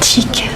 romantique.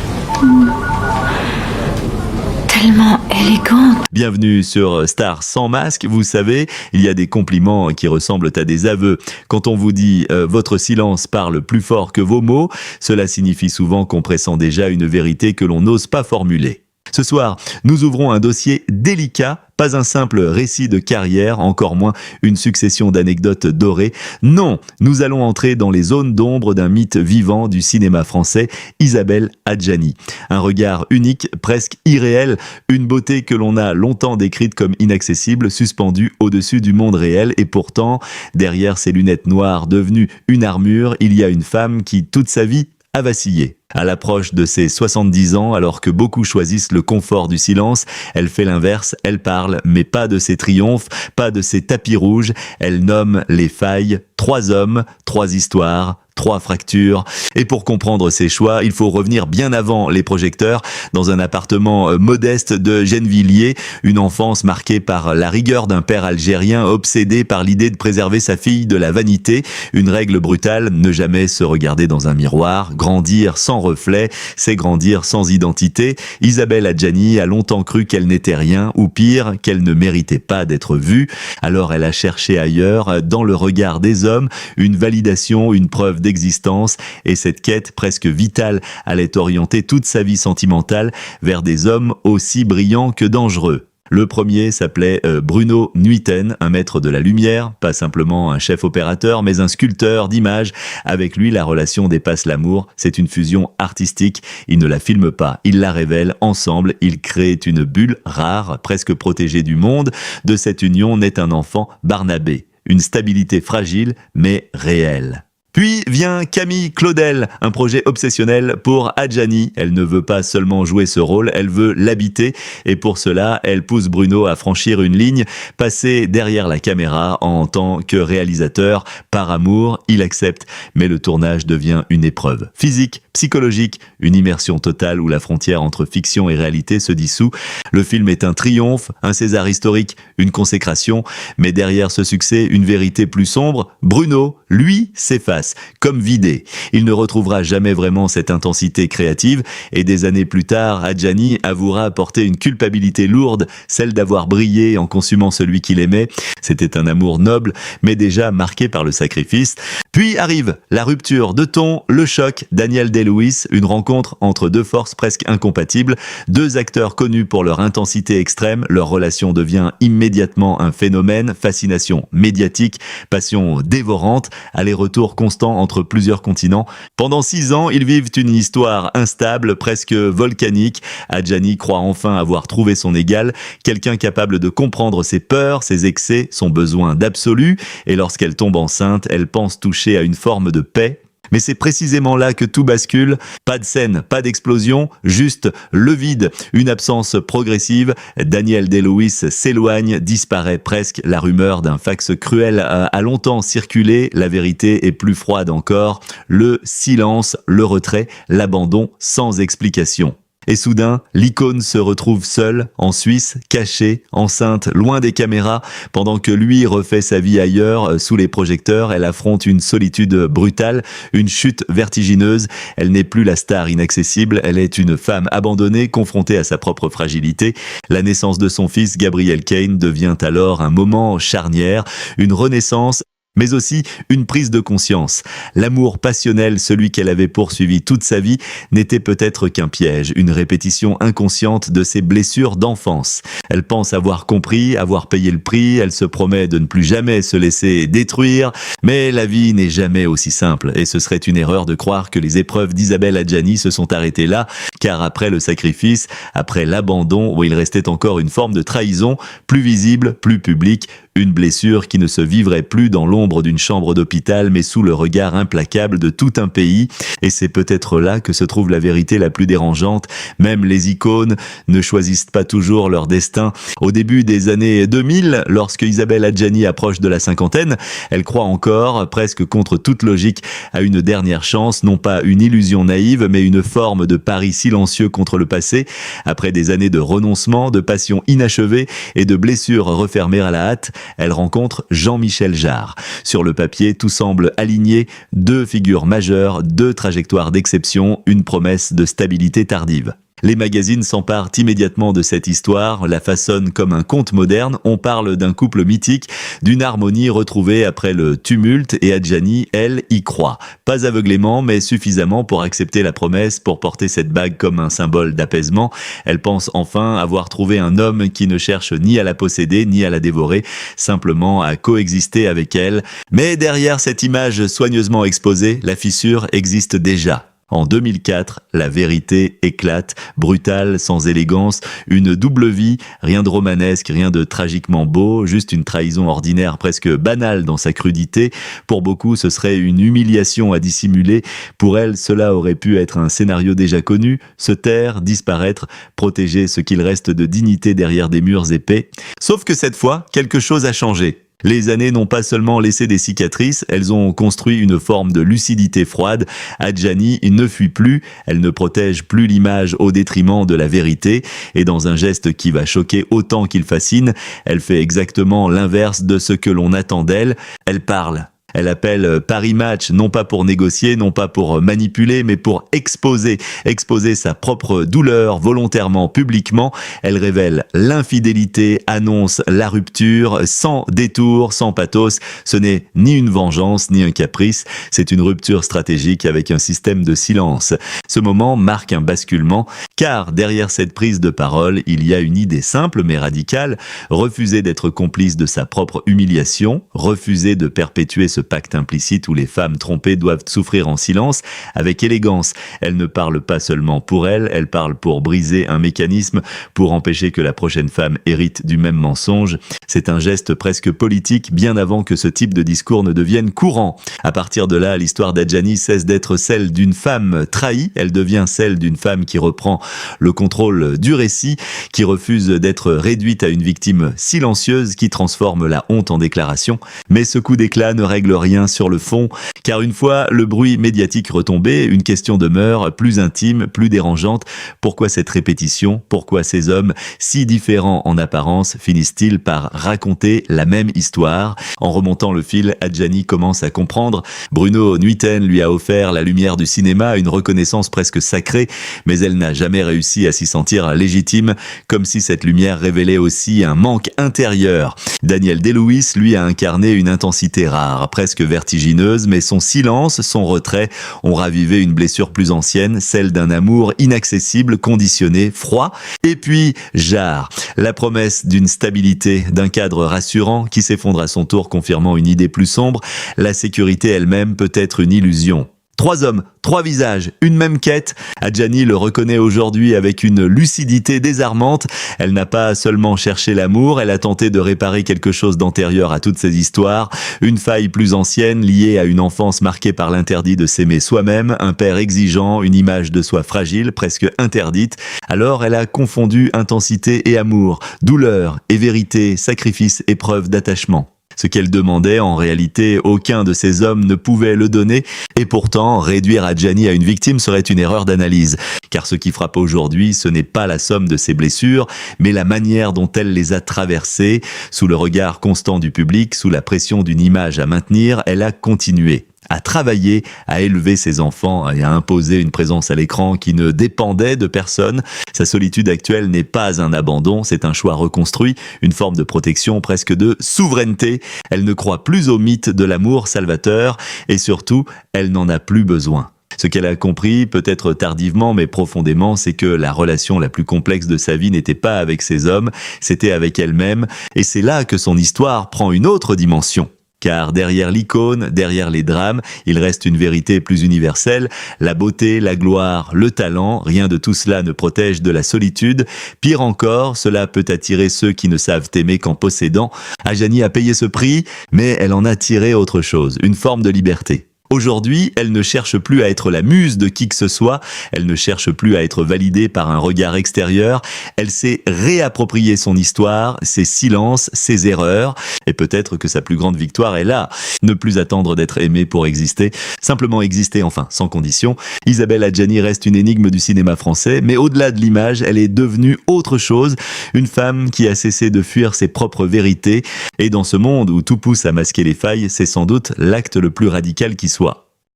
Tellement élégante. Bienvenue sur Star sans masque. Vous savez, il y a des compliments qui ressemblent à des aveux. Quand on vous dit votre silence parle plus fort que vos mots, cela signifie souvent qu'on pressent déjà une vérité que l'on n'ose pas formuler. Ce soir, nous ouvrons un dossier délicat, pas un simple récit de carrière, encore moins une succession d'anecdotes dorées. Non, nous allons entrer dans les zones d'ombre d'un mythe vivant du cinéma français, Isabelle Adjani. Un regard unique, presque irréel, une beauté que l'on a longtemps décrite comme inaccessible, suspendue au-dessus du monde réel. Et pourtant, derrière ces lunettes noires devenues une armure, il y a une femme qui, toute sa vie, a vacillé. À l'approche de ses 70 ans, alors que beaucoup choisissent le confort du silence, elle fait l'inverse, elle parle, mais pas de ses triomphes, pas de ses tapis rouges, elle nomme les failles, 3 hommes, 3 histoires, 3 fractures. Et pour comprendre ses choix, il faut revenir bien avant les projecteurs, dans un appartement modeste de Gennevilliers, une enfance marquée par la rigueur d'un père algérien obsédé par l'idée de préserver sa fille de la vanité, une règle brutale, ne jamais se regarder dans un miroir, grandir sans reflet, c'est grandir sans identité. Isabelle Adjani a longtemps cru qu'elle n'était rien, ou pire, qu'elle ne méritait pas d'être vue. Alors elle a cherché ailleurs, dans le regard des hommes, une validation, une preuve d'existence, et cette quête presque vitale allait orienter toute sa vie sentimentale vers des hommes aussi brillants que dangereux. Le premier s'appelait Bruno Nuiten, un maître de la lumière, pas simplement un chef opérateur, mais un sculpteur d'images. Avec lui, la relation dépasse l'amour, c'est une fusion artistique. Il ne la filme pas, il la révèle. Ensemble, ils créent une bulle rare, presque protégée du monde. De cette union naît un enfant, Barnabé. Une stabilité fragile, mais réelle. Puis vient Camille Claudel, un projet obsessionnel pour Adjani. Elle ne veut pas seulement jouer ce rôle, elle veut l'habiter. Et pour cela, elle pousse Bruno à franchir une ligne, passer derrière la caméra en tant que réalisateur. Par amour, il accepte. Mais le tournage devient une épreuve. Physique, psychologique, une immersion totale où la frontière entre fiction et réalité se dissout. Le film est un triomphe, un César historique, une consécration. Mais derrière ce succès, une vérité plus sombre. Bruno, lui, s'efface. Comme vidé. Il ne retrouvera jamais vraiment cette intensité créative et des années plus tard, Adjani avouera porter une culpabilité lourde, celle d'avoir brillé en consumant celui qu'il aimait. C'était un amour noble, mais déjà marqué par le sacrifice. Puis arrive la rupture de ton, le choc, Daniel Day-Lewis, une rencontre entre 2 forces presque incompatibles, 2 acteurs connus pour leur intensité extrême, leur relation devient immédiatement un phénomène, fascination médiatique, passion dévorante, aller-retour constant entre plusieurs continents. Pendant 6 ans, ils vivent une histoire instable, presque volcanique. Adjani croit enfin avoir trouvé son égal, quelqu'un capable de comprendre ses peurs, ses excès, son besoin d'absolu, et lorsqu'elle tombe enceinte, elle pense toucher à une forme de paix. Mais c'est précisément là que tout bascule. Pas de scène, pas d'explosion, juste le vide, une absence progressive. Daniel Day-Lewis s'éloigne, disparaît presque. La rumeur d'un fax cruel a longtemps circulé. La vérité est plus froide encore. Le silence, le retrait, l'abandon sans explication. Et soudain, l'icône se retrouve seule, en Suisse, cachée, enceinte, loin des caméras. Pendant que lui refait sa vie ailleurs, sous les projecteurs, elle affronte une solitude brutale, une chute vertigineuse. Elle n'est plus la star inaccessible, elle est une femme abandonnée, confrontée à sa propre fragilité. La naissance de son fils, Gabriel Kane, devient alors un moment charnière, une renaissance, mais aussi une prise de conscience. L'amour passionnel, celui qu'elle avait poursuivi toute sa vie, n'était peut-être qu'un piège, une répétition inconsciente de ses blessures d'enfance. Elle pense avoir compris, avoir payé le prix, elle se promet de ne plus jamais se laisser détruire, mais la vie n'est jamais aussi simple, et ce serait une erreur de croire que les épreuves d'Isabelle Adjani se sont arrêtées là, car après le sacrifice, après l'abandon, où il restait encore une forme de trahison, plus visible, plus publique, une blessure qui ne se vivrait plus dans l'ombre d'une chambre d'hôpital, mais sous le regard implacable de tout un pays. Et c'est peut-être là que se trouve la vérité la plus dérangeante. Même les icônes ne choisissent pas toujours leur destin. Au début des années 2000, lorsque Isabelle Adjani approche de la cinquantaine, elle croit encore, presque contre toute logique, à une dernière chance, non pas une illusion naïve, mais une forme de pari silencieux contre le passé. Après des années de renoncement, de passion inachevée et de blessures refermées à la hâte, elle rencontre Jean-Michel Jarre. Sur le papier, tout semble aligné, deux figures majeures, deux trajectoires d'exception, une promesse de stabilité tardive. Les magazines s'emparent immédiatement de cette histoire, la façonnent comme un conte moderne, on parle d'un couple mythique, d'une harmonie retrouvée après le tumulte et Adjani, elle, y croit. Pas aveuglément, mais suffisamment pour accepter la promesse, pour porter cette bague comme un symbole d'apaisement. Elle pense enfin avoir trouvé un homme qui ne cherche ni à la posséder, ni à la dévorer, simplement à coexister avec elle. Mais derrière cette image soigneusement exposée, la fissure existe déjà. En 2004, la vérité éclate, brutale, sans élégance, une double vie, rien de romanesque, rien de tragiquement beau, juste une trahison ordinaire presque banale dans sa crudité. Pour beaucoup, ce serait une humiliation à dissimuler. Pour elle, cela aurait pu être un scénario déjà connu, se taire, disparaître, protéger ce qu'il reste de dignité derrière des murs épais. Sauf que cette fois, quelque chose a changé. Les années n'ont pas seulement laissé des cicatrices, elles ont construit une forme de lucidité froide. Adjani ne fuit plus, elle ne protège plus l'image au détriment de la vérité, et dans un geste qui va choquer autant qu'il fascine, elle fait exactement l'inverse de ce que l'on attend d'elle, elle parle. Elle appelle Paris Match, non pas pour négocier, non pas pour manipuler, mais pour exposer sa propre douleur volontairement, publiquement. Elle révèle l'infidélité, annonce la rupture, sans détour, sans pathos. Ce n'est ni une vengeance, ni un caprice, c'est une rupture stratégique avec un système de silence. Ce moment marque un basculement, car derrière cette prise de parole, il y a une idée simple mais radicale, refuser d'être complice de sa propre humiliation, refuser de perpétuer ce pacte implicite où les femmes trompées doivent souffrir en silence, avec élégance. Elle ne parle pas seulement pour elle, elle parle pour briser un mécanisme, pour empêcher que la prochaine femme hérite du même mensonge. C'est un geste presque politique, bien avant que ce type de discours ne devienne courant. À partir de là, l'histoire d'Adjani cesse d'être celle d'une femme trahie, elle devient celle d'une femme qui reprend le contrôle du récit, qui refuse d'être réduite à une victime silencieuse, qui transforme la honte en déclaration. Mais ce coup d'éclat ne règle rien sur le fond, car une fois le bruit médiatique retombé, une question demeure plus intime, plus dérangeante. Pourquoi cette répétition? Pourquoi ces hommes, si différents en apparence, finissent-ils par raconter la même histoire? En remontant le fil, Adjani commence à comprendre. Bruno Nuiten lui a offert la lumière du cinéma, une reconnaissance presque sacrée, mais elle n'a jamais réussi à s'y sentir légitime, comme si cette lumière révélait aussi un manque intérieur. Daniel Day-Lewis, lui, a incarné une intensité rare, presque vertigineuse, mais son silence, son retrait ont ravivé une blessure plus ancienne, celle d'un amour inaccessible, conditionné, froid. Et puis, Jarre, la promesse d'une stabilité, d'un cadre rassurant qui s'effondre à son tour, confirmant une idée plus sombre. La sécurité elle-même peut être une illusion. 3 hommes, 3 visages, une même quête. Adjani le reconnaît aujourd'hui avec une lucidité désarmante. Elle n'a pas seulement cherché l'amour, elle a tenté de réparer quelque chose d'antérieur à toutes ces histoires. Une faille plus ancienne liée à une enfance marquée par l'interdit de s'aimer soi-même, un père exigeant, une image de soi fragile, presque interdite. Alors elle a confondu intensité et amour, douleur et vérité, sacrifice et preuve d'attachement. Ce qu'elle demandait, en réalité, aucun de ces hommes ne pouvait le donner, et pourtant, réduire Adjani à une victime serait une erreur d'analyse. Car ce qui frappe aujourd'hui, ce n'est pas la somme de ses blessures, mais la manière dont elle les a traversées. Sous le regard constant du public, sous la pression d'une image à maintenir, elle a continué à travailler, à élever ses enfants et à imposer une présence à l'écran qui ne dépendait de personne. Sa solitude actuelle n'est pas un abandon, c'est un choix reconstruit, une forme de protection, presque de souveraineté. Elle ne croit plus au mythe de l'amour salvateur et surtout, elle n'en a plus besoin. Ce qu'elle a compris, peut-être tardivement mais profondément, c'est que la relation la plus complexe de sa vie n'était pas avec ces hommes, c'était avec elle-même, et c'est là que son histoire prend une autre dimension. Car derrière l'icône, derrière les drames, il reste une vérité plus universelle, la beauté, la gloire, le talent, rien de tout cela ne protège de la solitude. Pire encore, cela peut attirer ceux qui ne savent aimer qu'en possédant. Adjani a payé ce prix, mais elle en a tiré autre chose, une forme de liberté. Aujourd'hui, elle ne cherche plus à être la muse de qui que ce soit, elle ne cherche plus à être validée par un regard extérieur, elle sait réapproprier son histoire, ses silences, ses erreurs, et peut-être que sa plus grande victoire est là, ne plus attendre d'être aimée pour exister, simplement exister enfin, sans condition. Isabelle Adjani reste une énigme du cinéma français, mais au-delà de l'image, elle est devenue autre chose, une femme qui a cessé de fuir ses propres vérités, et dans ce monde où tout pousse à masquer les failles, c'est sans doute l'acte le plus radical qui soit